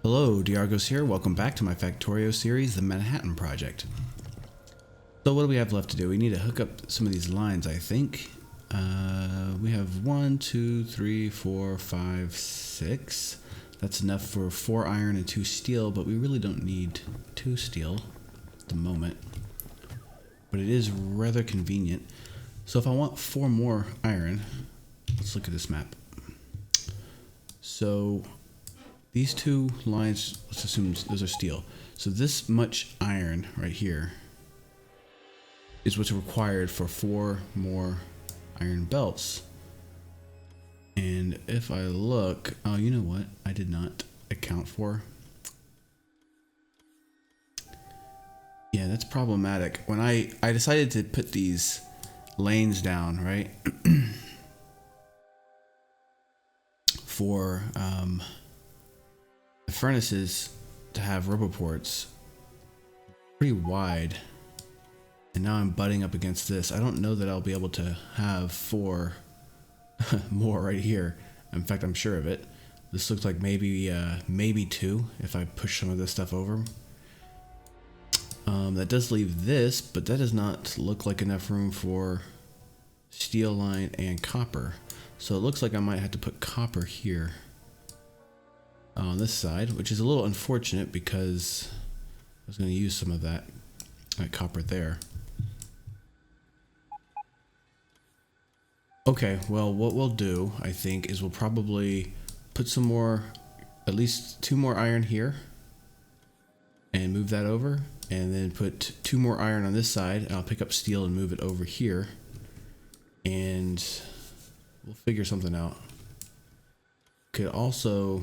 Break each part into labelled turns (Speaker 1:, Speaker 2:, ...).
Speaker 1: Hello, Diargos here. Welcome back to my Factorio series, The Manhattan Project. So what do we have left to do? We need to hook up some of these lines, I think. We have 1, 2, 3, 4, 5, 6. That's enough for 4 iron and 2 steel, but we really don't need 2 steel at the moment. But it is rather convenient. So if I want 4 more iron, let's look at this map. So these 2 lines, let's assume those are steel. So this much iron right here is what's required for 4 more iron belts. And if I look, oh, you know what? I did not account for. Yeah, that's problematic. When I decided to put these lanes down, right? For the furnaces to have roboports pretty wide, and now I'm butting up against this. I don't know that I'll be able to have 4 more right here. In fact, I'm sure of it. This looks like maybe 2 if I push some of this stuff over. That does leave this, but that does not look like enough room for steel line and copper. So it looks like I might have to put copper here on this side, which is a little unfortunate because I was going to use some of that copper there. Okay, well, what we'll do, I think, is we'll probably put some more, at least 2 more iron here, and move that over, and then put 2 more iron on this side, and I'll pick up steel and move it over here, and we'll figure something out. Could also,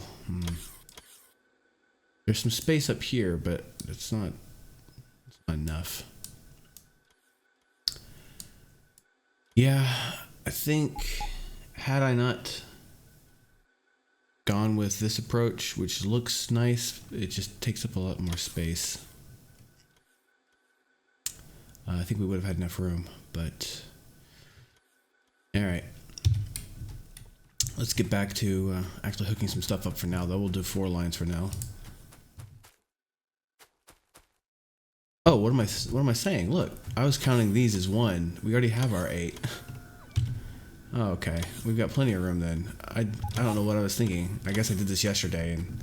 Speaker 1: there's some space up here, but it's not enough. Yeah, I think had I not gone with this approach, which looks nice, it just takes up a lot more space. I think we would have had enough room, but all right. Let's get back to actually hooking some stuff up for now, though. We'll do 4 lines for now. Oh, what am I saying? Look, I was counting these as 1. We already have our 8. Oh, okay. We've got plenty of room then. I don't know what I was thinking. I guess I did this yesterday, and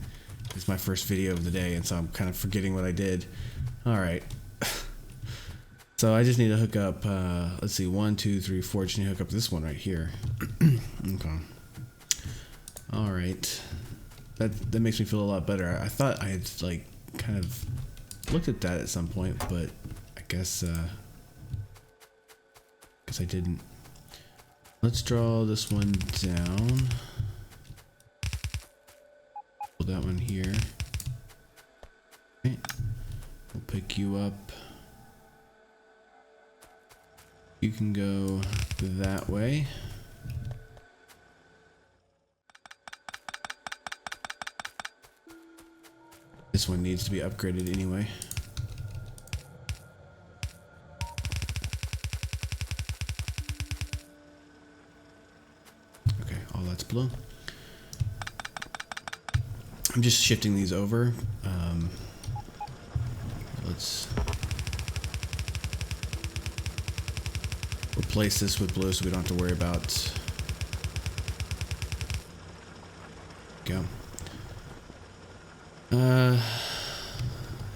Speaker 1: it's my first video of the day, and so I'm kind of forgetting what I did. All right. So I just need to hook up, let's see, 1, 2, 3, 4. Just need to hook up this one right here. Okay. All right. That makes me feel a lot better. I thought I had like kind of looked at that at some point, but I guess I didn't. Let's draw this one down. Put that one here. Okay. We'll pick you up. You can go that way. This one needs to be upgraded anyway. Okay, all that's blue. I'm just shifting these over. Let's replace this with blue so we don't have to worry about. Go.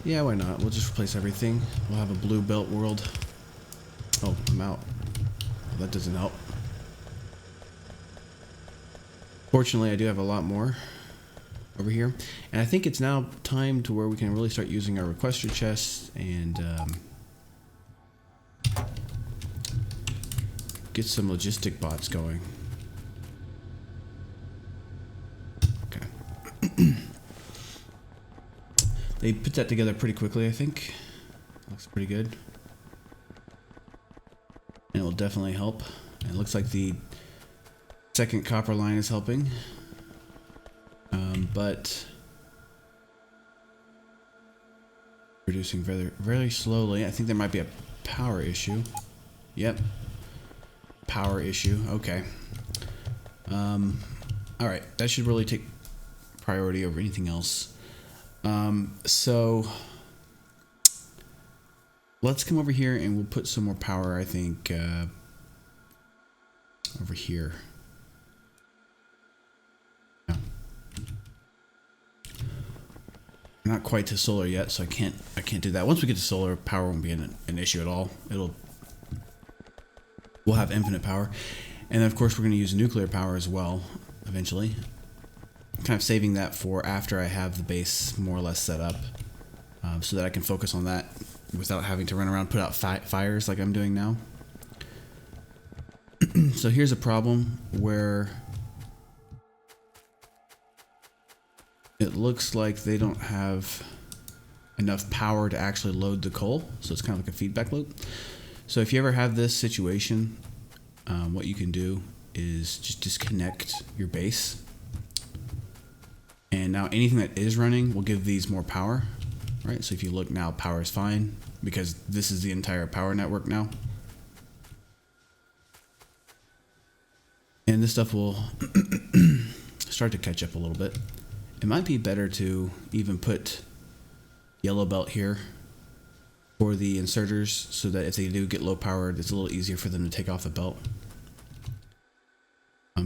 Speaker 1: Yeah, why not? We'll just replace everything. We'll have a blue belt world. Oh, I'm out. Well, that doesn't help. Fortunately, I do have a lot more over here. And I think it's now time to where we can really start using our requester chests and get some logistic bots going. Okay. They put that together pretty quickly, I think. Looks pretty good. And it will definitely help. And it looks like the second copper line is helping. But producing very, very slowly. I think there might be a power issue. Yep. Power issue. Okay. Alright, that should really take priority over anything else. So let's come over here and we'll put some more power, I think, over here. No. Not quite to solar yet, so I can't do that. Once we get to solar, power won't be an issue at all. We'll have infinite power. And then of course we're going to use nuclear power as well eventually. Kind of saving that for after I have the base more or less set up, so that I can focus on that without having to run around and put out fires like I'm doing now. So here's a problem where it looks like they don't have enough power to actually load the coal, so it's kind of like a feedback loop. So if you ever have this situation, what you can do is just disconnect your base. And now anything that is running will give these more power, right? So if you look now, power is fine because this is the entire power network now. And this stuff will start to catch up a little bit. It might be better to even put yellow belt here for the inserters so that if they do get low powered, it's a little easier for them to take off the belt.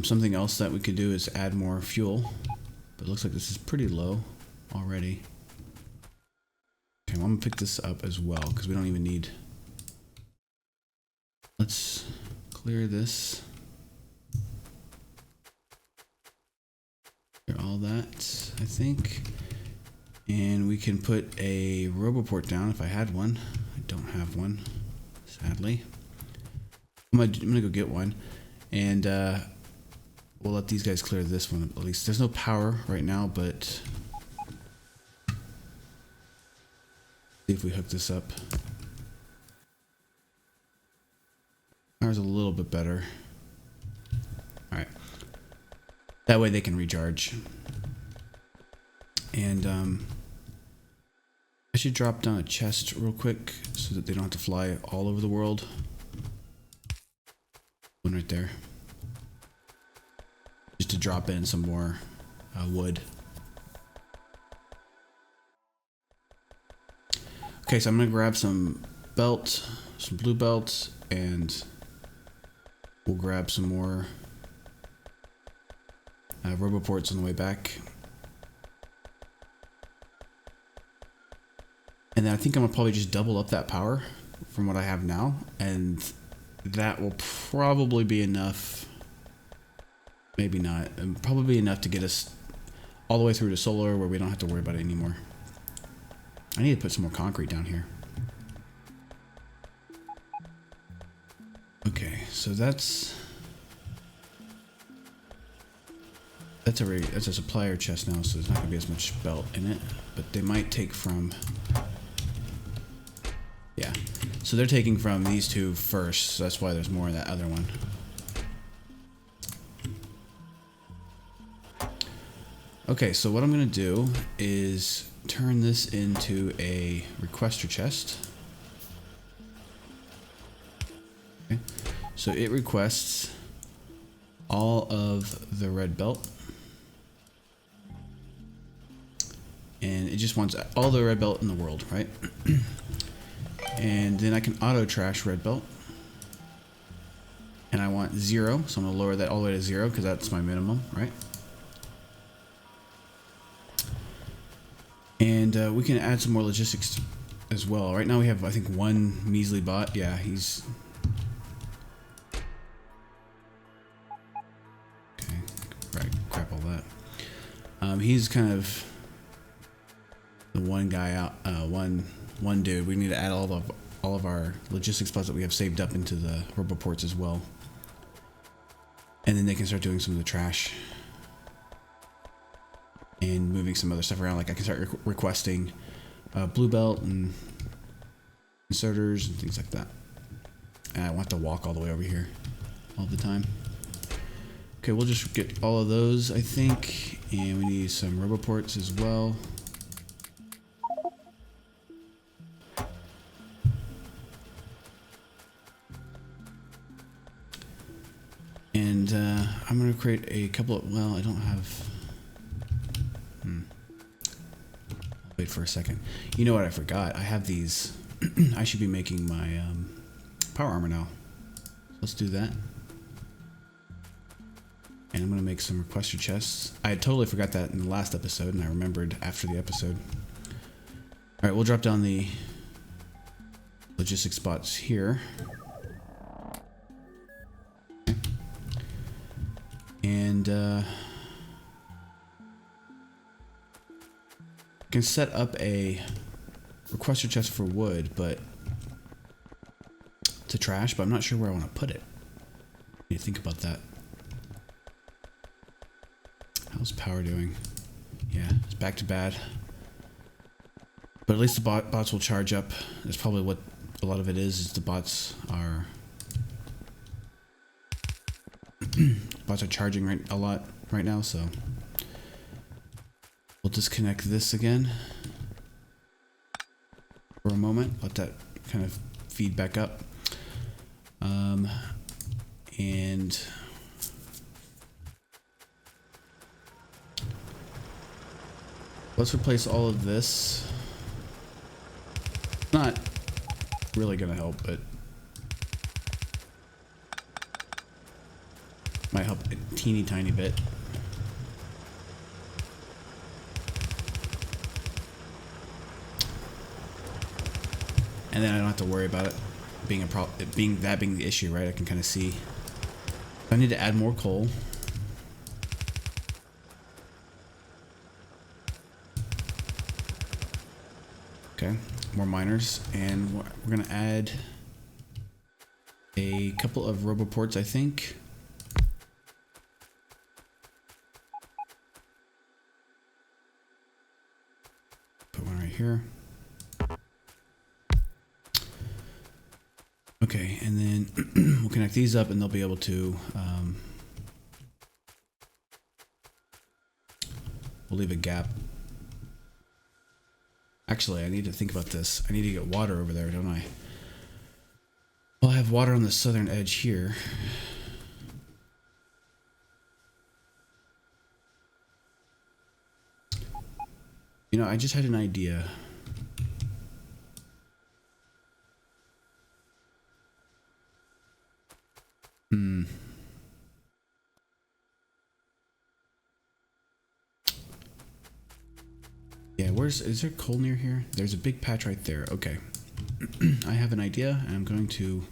Speaker 1: Something else that we could do is add more fuel. But it looks like this is pretty low already. Okay, well, I'm gonna pick this up as well because we don't even need. Let's clear this. Clear all that, I think. And we can put a roboport down if I had one. I don't have one, sadly. I'm gonna go get one. And we'll let these guys clear this one at least. There's no power right now, but see if we hook this up. Power's a little bit better. Alright. That way they can recharge. And I should drop down a chest real quick so that they don't have to fly all over the world. One right there. Just to drop in some more wood. Okay, so I'm gonna grab some belt, some blue belt, and we'll grab some more roboports on the way back. And then I think I'm gonna probably just double up that power from what I have now, and that will probably be enough. Maybe not. Probably enough to get us all the way through to solar where we don't have to worry about it anymore. I need to put some more concrete down here. Okay, so that's a supplier chest now, so there's not gonna be as much belt in it, but they might take from. Yeah, so they're taking from these two first, so that's why there's more in that other one. Okay, so what I'm going to do is turn this into a requester chest. Okay, so it requests all of the red belt. And it just wants all the red belt in the world, right? And then I can auto trash red belt. And I want 0, so I'm going to lower that all the way to 0 because that's my minimum, right? And we can add some more logistics as well. Right now we have, I think, one measly bot. Yeah, he's... Okay, right, crap all that. He's kind of the one guy out, one dude. We need to add all of our logistics spots that we have saved up into the roboports as well. And then they can start doing some of the trash. And moving some other stuff around, like I can start requesting blue belt and inserters and things like that. And I want to walk all the way over here all the time. Okay, we'll just get all of those, I think, and we need some roboports as well. And I'm going to create a couple of, well, I don't have... Wait for a second. You know what I forgot? I have these. I should be making my power armor now. Let's do that. And I'm going to make some requester chests. I totally forgot that in the last episode, and I remembered after the episode. Alright, we'll drop down the logistics spots here. Okay. And can set up a requester chest for wood, but to trash, but I'm not sure where I want to put it. I need to think about that. How's power doing? Yeah, it's back to bad. But at least the bots will charge up. That's probably what a lot of it is the bots are charging a lot right now, so we'll disconnect this again for a moment. Let that kind of feed back up. And let's replace all of this. Not really gonna help, but might help a teeny tiny bit. And then I don't have to worry about it being being the issue, right? I can kind of see. I need to add more coal. Okay, more miners, and we're gonna add a couple of roboports, I think. Put one right here. Okay, and then we'll connect these up, and they'll be able to. We'll leave a gap. Actually, I need to think about this. I need to get water over there, don't I? Well, I have water on the southern edge here. You know, I just had an idea. Yeah, is there coal near here? There's a big patch right there. Okay. I have an idea, and I'm going to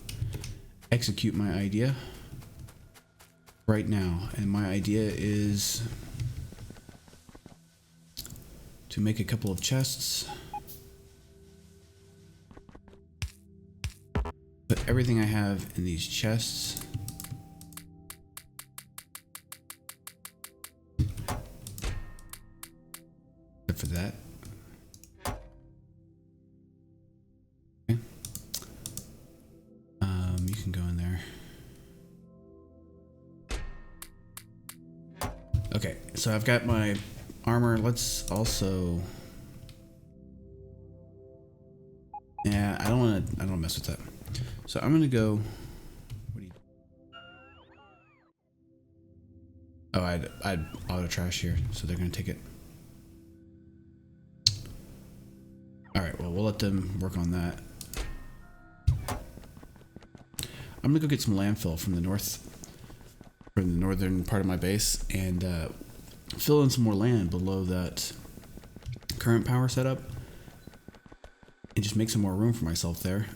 Speaker 1: execute my idea right now. And my idea is to make a couple of chests. Put everything I have in these chests. Except for that. Okay. You can go in there. Okay, so I've got my armor. Let's also. Yeah, I don't want to mess with that. So I'm gonna go. What do you? Oh, I'd auto trash here, so they're gonna take it. All right, well, we'll let them work on that. I'm gonna go get some landfill from the northern part of my base, and fill in some more land below that current power setup, and just make some more room for myself there.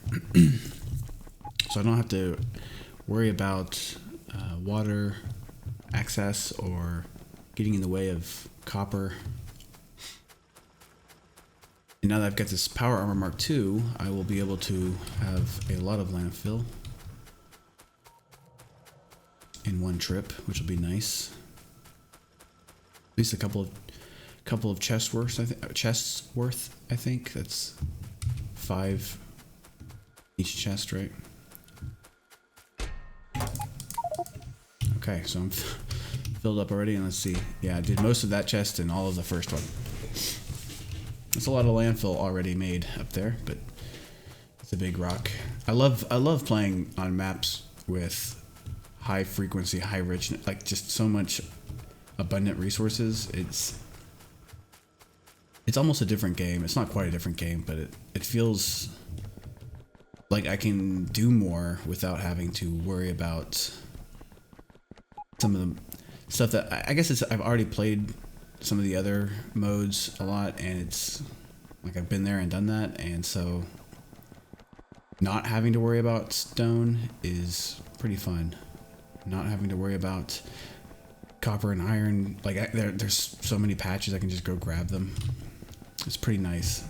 Speaker 1: So I don't have to worry about water access or getting in the way of copper. And now that I've got this Power Armor Mark II, I will be able to have a lot of landfill in one trip, which will be nice. At least a couple of chests worth. I think that's 5 each chest, right? Okay, so I'm filled up already, and let's see. Yeah, I did most of that chest and all of the first one. That's a lot of landfill already made up there, but it's a big rock. I love playing on maps with high frequency, high richness, like just so much abundant resources. It's It's almost a different game. It's not quite a different game, but it feels like I can do more without having to worry about some of the stuff that I guess I've already played some of the other modes a lot, and it's like I've been there and done that, and so not having to worry about stone is pretty fun. Not having to worry about copper and iron, like there's so many patches I can just go grab them. It's pretty nice.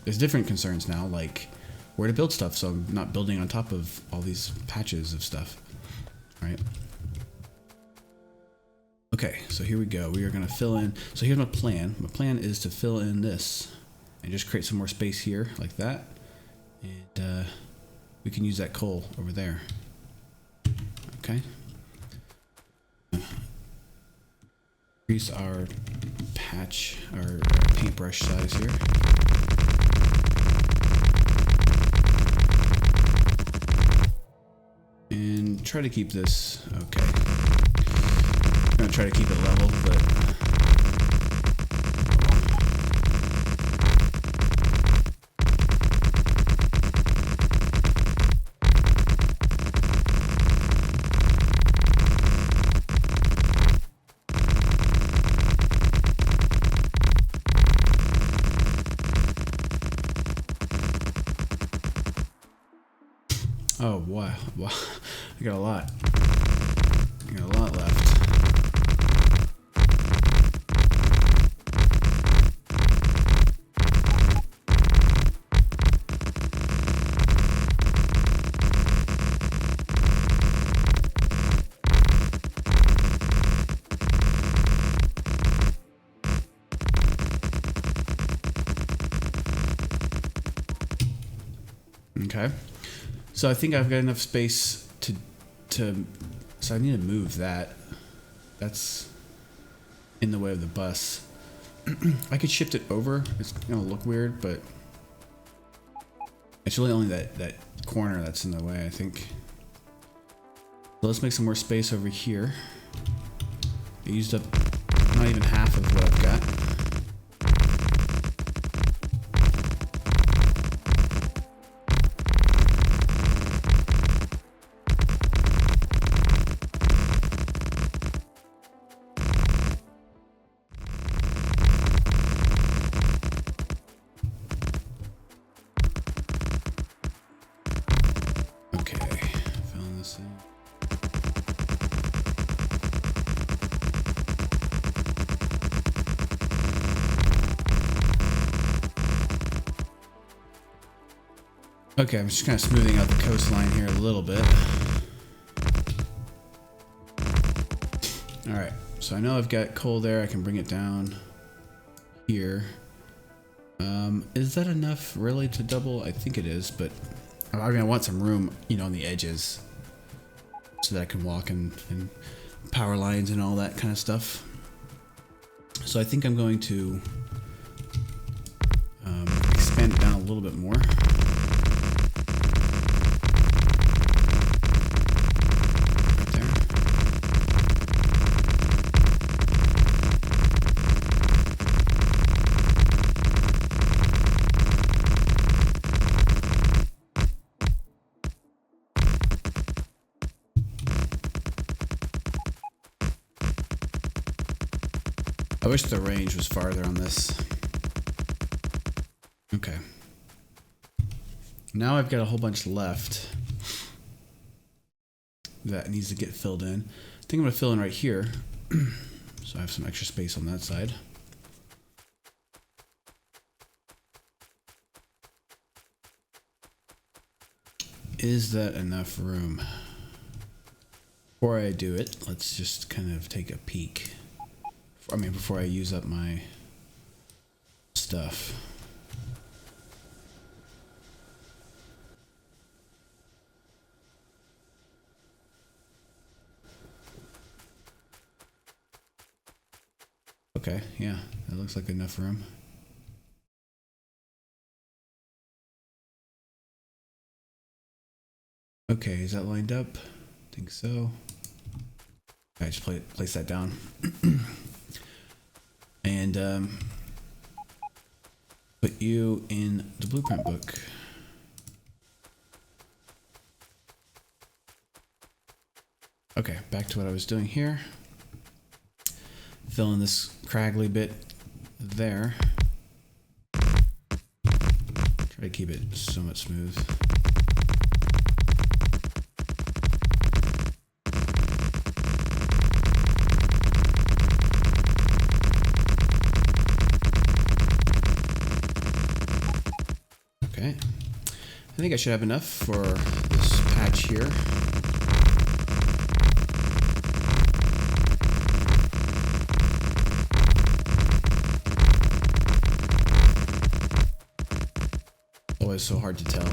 Speaker 1: There's different concerns now, like where to build stuff, so I'm not building on top of all these patches of stuff. Right? Okay, so here we go. We are gonna fill in. So here's my plan. My plan is to fill in this and just create some more space here, like that. And we can use that coal over there. Okay. Increase our patch, our paintbrush size here. And try to keep this okay. I'm gonna try to keep it level, but oh wow, wow. I got a lot. I got a lot left. Okay. So I think I've got enough space to so I need to move that. That's in the way of the bus. I could shift it over. It's gonna look weird, but it's really only that corner that's in the way, I think. So let's make some more space over here. I used up not even half of what I've got. Okay, I'm just kind of smoothing out the coastline here a little bit. Alright, so I know I've got coal there. I can bring it down here. Is that enough really to double? I think it is, but I mean, I want some room, you know, on the edges so that I can walk and power lines and all that kind of stuff. So I think I'm going to expand it down a little bit more. I wish the range was farther on this. Okay. Now I've got a whole bunch left that needs to get filled in. I think I'm going to fill in right here. So I have some extra space on that side. Is that enough room? Before I do it, let's just kind of take a peek. I mean, before I use up my stuff. Okay, yeah, that looks like enough room. Okay, is that lined up? I think so. I just place that down. And put you in the blueprint book. Okay, back to what I was doing here. Fill in this craggly bit there. Try to keep it somewhat smooth. Okay, I think I should have enough for this patch here. Always so hard to tell.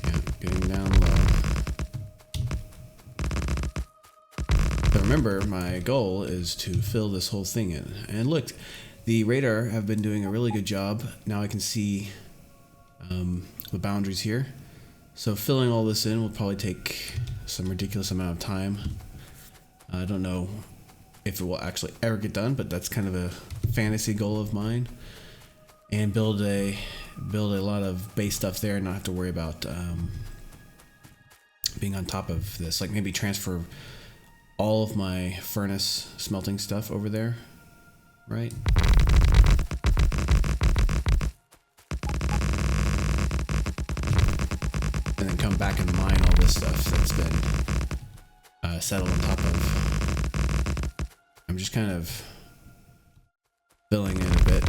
Speaker 1: Yeah, getting down low. But remember, my goal is to fill this whole thing in. And look, the radar have been doing a really good job. Now I can see the boundaries here. So filling all this in will probably take some ridiculous amount of time. I don't know if it will actually ever get done, but that's kind of a fantasy goal of mine. And build a lot of base stuff there and not have to worry about being on top of this. Like maybe transfer all of my furnace smelting stuff over there, right? And then come back and mine all this stuff that's been settled on top of. I'm just kind of filling in a bit.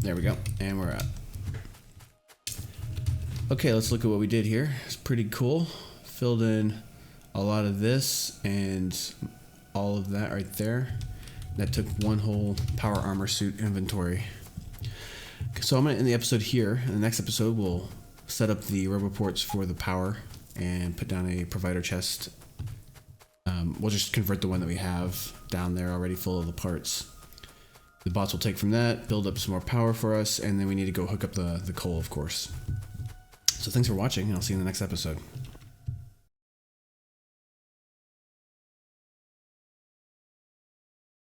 Speaker 1: There we go, and we're out. Okay, let's look at what we did here. It's pretty cool. Filled in a lot of this and all of that right there. That took one whole power armor suit inventory. So I'm gonna end the episode here. In the next episode, we'll set up the roboports for the power and put down a provider chest. We'll just convert the one that we have down there already full of the parts. The bots will take from that, build up some more power for us, and then we need to go hook up the coal, of course. So thanks for watching, and I'll see you in the next episode.